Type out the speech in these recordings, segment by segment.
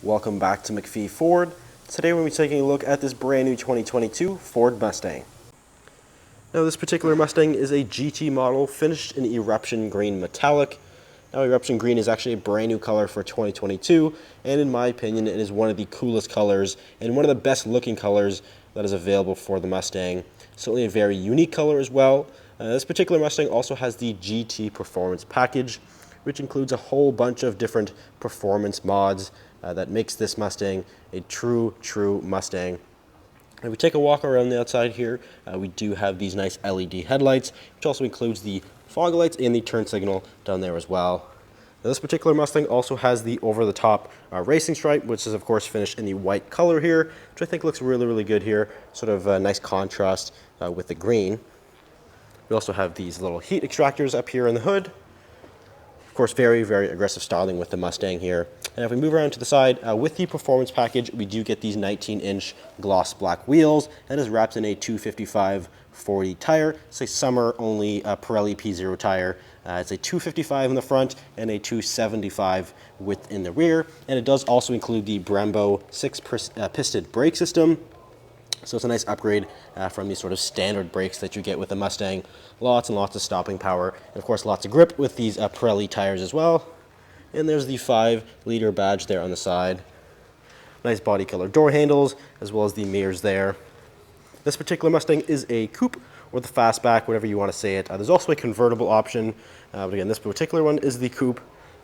Welcome back to McPhee Ford. Today we're going to be taking a look at this brand new 2022 Ford Mustang. Now this particular Mustang is a GT model finished in Eruption Green Metallic. Now Eruption Green is actually a brand new color for 2022, and in my opinion it is one of the coolest colors and one of the best looking colors that is available for the Mustang. Certainly a very unique color as well. This particular Mustang also has the GT Performance package, which includes a whole bunch of different performance mods that makes this Mustang a true Mustang. If we take a walk around the outside here, we do have these nice LED headlights, which also includes the fog lights and the turn signal down there as well. Now, this particular Mustang also has the over-the-top racing stripe, which is of course finished in the white color here, which I think looks really good here. Sort of a nice contrast with the green. We also have these little heat extractors up here in the hood. Of course, very aggressive styling with the Mustang here. And if we move around to the side, with the performance package, we do get these 19-inch gloss black wheels. That is wrapped in a 255/40 tire. It's a summer-only Pirelli P0 tire. It's a 255 in the front and a 275 width in the rear. And it does also include the Brembo 6-piston brake system. So it's a nice upgrade from the sort of standard brakes that you get with the Mustang. Lots and lots of stopping power, and of course lots of grip with these Pirelli tires as well. And there's the 5-liter badge there on the side. Nice body color door handles, as well as the mirrors there. This particular Mustang is a coupe, or the fastback, whatever you want to say it. There's also a convertible option, but again, this particular one is the coupe.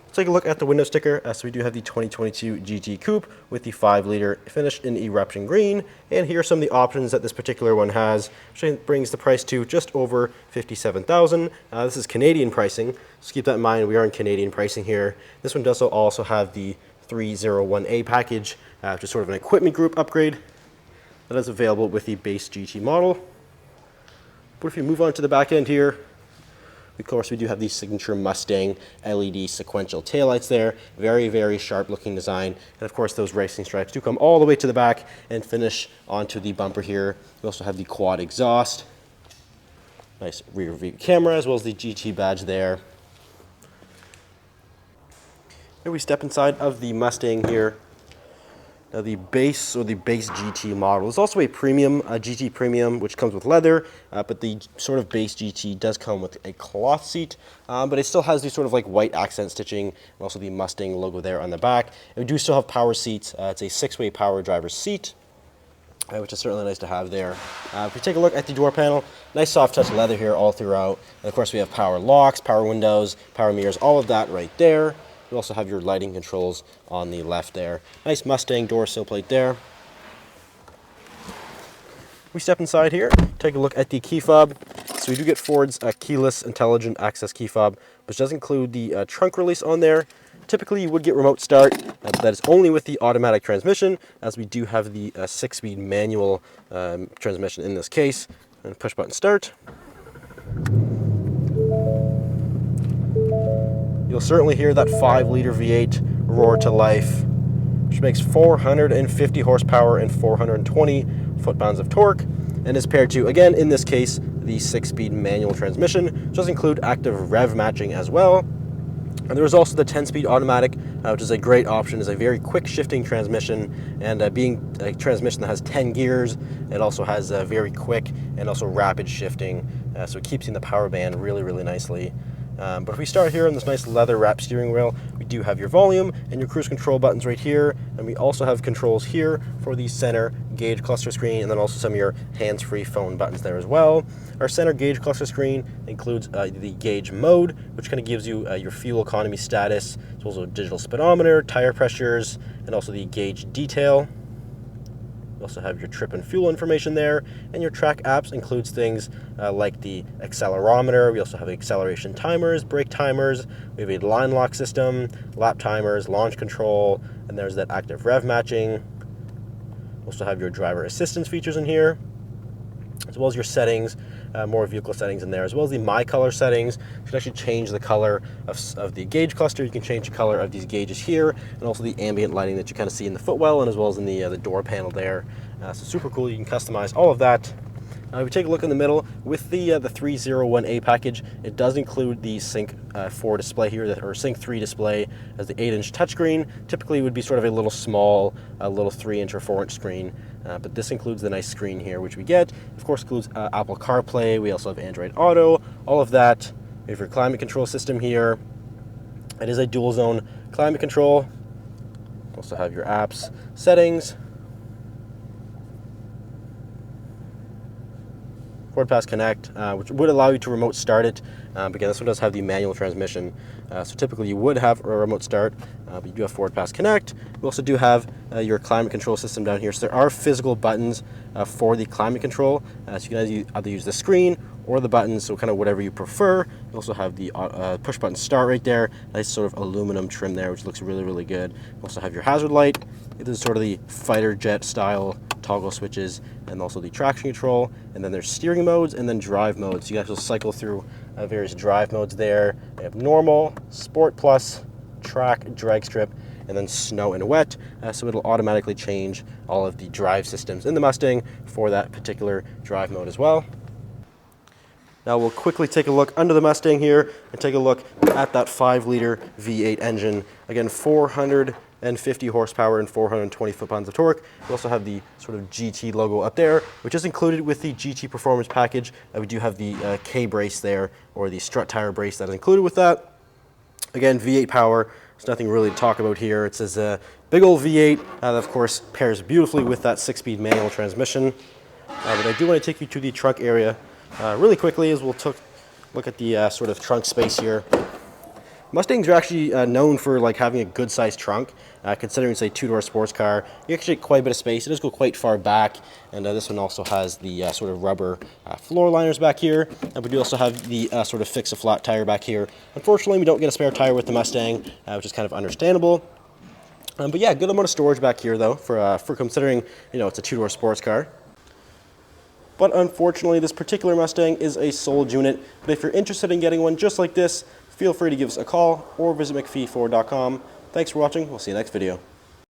Let's take a look at the window sticker. So we do have the 2022 GT Coupe with the 5-liter finished in Eruption Green. And here are some of the options that this particular one has, which brings the price to just over $57,000. This is Canadian pricing, so keep that in mind. We are in Canadian pricing here. This one does also have the 301A package, which is sort of an equipment group upgrade that is available with the base GT model. But if you move on to the back end here, of course, we do have the signature Mustang LED sequential taillights there. Very sharp looking design. And of course, those racing stripes do come all the way to the back and finish onto the bumper here. We also have the quad exhaust. Nice rear view camera, as well as the GT badge there. Here we step inside of the Mustang here. Now the base GT model is also a premium, GT premium, which comes with leather, but the sort of base GT does come with a cloth seat, but it still has the sort of like white accent stitching, and also the Mustang logo there on the back. And we do still have power seats. It's a 6-way power driver's seat, which is certainly nice to have there. If we take a look at the door panel, nice soft touch leather here all throughout. And of course we have power locks, power windows, power mirrors, all of that right there. You also have your lighting controls on the left there. Nice Mustang door sill plate there. We step inside here, take a look at the key fob. So we do get Ford's keyless intelligent access key fob, which does include the trunk release on there. Typically you would get remote start, but that is only with the automatic transmission, as we do have the 6-speed manual transmission in this case. And push button start. You'll certainly hear that 5-liter V8 roar to life, which makes 450 horsepower and 420 foot-pounds of torque, and is paired to, again, in this case, the 6-speed manual transmission, which does include active rev matching as well. And there is also the 10-speed automatic, which is a great option. It's a very quick shifting transmission, and being a transmission that has 10 gears, it also has very quick and also rapid shifting, so it keeps you in the power band really nicely. But if we start here on this nice leather wrap steering wheel, we do have your volume and your cruise control buttons right here, and we also have controls here for the center gauge cluster screen, and then also some of your hands-free phone buttons there as well. Our center gauge cluster screen includes the gauge mode, which kind of gives you your fuel economy status. It's also a digital speedometer, tire pressures, and also the gauge detail. You also have your trip and fuel information there, and your track apps includes things like the accelerometer. We also have acceleration timers, brake timers. We have a line lock system, lap timers, launch control, and there's that active rev matching. We also have your driver assistance features in here, as well as your settings, more vehicle settings in there, as well as the My Color settings. You can actually change the color of the gauge cluster. You can change the color of these gauges here, and also the ambient lighting that you kind of see in the footwell, and as well as in the door panel there. So super cool. You can customize all of that. If we take a look in the middle, with the 301A package, it does include the Sync 4 display here, or Sync 3 display as the 8-inch touchscreen. Typically it would be sort of a little small, a little 3-inch or 4-inch screen, but this includes the nice screen here, which we get. Of course, includes Apple CarPlay. We also have Android Auto, all of that. We have your climate control system here. It is a dual zone climate control. Also have your apps, settings, Ford Pass Connect, which would allow you to remote start it. But again, this one does have the manual transmission. So typically you would have a remote start, but you do have Ford Pass Connect. We also do have your climate control system down here. So there are physical buttons for the climate control. So you can either use the screen or the buttons, so kind of whatever you prefer. You also have the push button start right there. Nice sort of aluminum trim there, which looks really, really good. You also have your hazard light. This is sort of the fighter jet style toggle switches, and also the traction control, and then there's steering modes and then drive modes. So you guys will cycle through various drive modes there. We have normal, sport plus, track, drag strip, and then snow and wet. So it'll automatically change all of the drive systems in the Mustang for that particular drive mode as well. Now we'll quickly take a look under the Mustang here and take a look at that 5-liter V8 engine. Again, 450 horsepower and 420 foot-pounds of torque. We also have the sort of GT logo up there, which is included with the GT Performance package. We do have the K-brace there, or the strut tire brace that is included with that. Again, V8 power. There's nothing really to talk about here. It says a big old V8 that, of course, pairs beautifully with that 6-speed manual transmission. But I do want to take you to the trunk area really quickly, as we'll look at the sort of trunk space here. Mustangs are actually known for like having a good sized trunk, considering it's a 2-door sports car. You actually get quite a bit of space. It does go quite far back, and this one also has the sort of rubber floor liners back here. And we do also have the sort of fix-a-flat tire back here. Unfortunately, we don't get a spare tire with the Mustang, which is kind of understandable. But yeah, good amount of storage back here though, for considering, you know, it's a 2-door sports car. But unfortunately, this particular Mustang is a sold unit. But if you're interested in getting one just like this, feel free to give us a call or visit mcpheeford.com. Thanks for watching. We'll see you next video.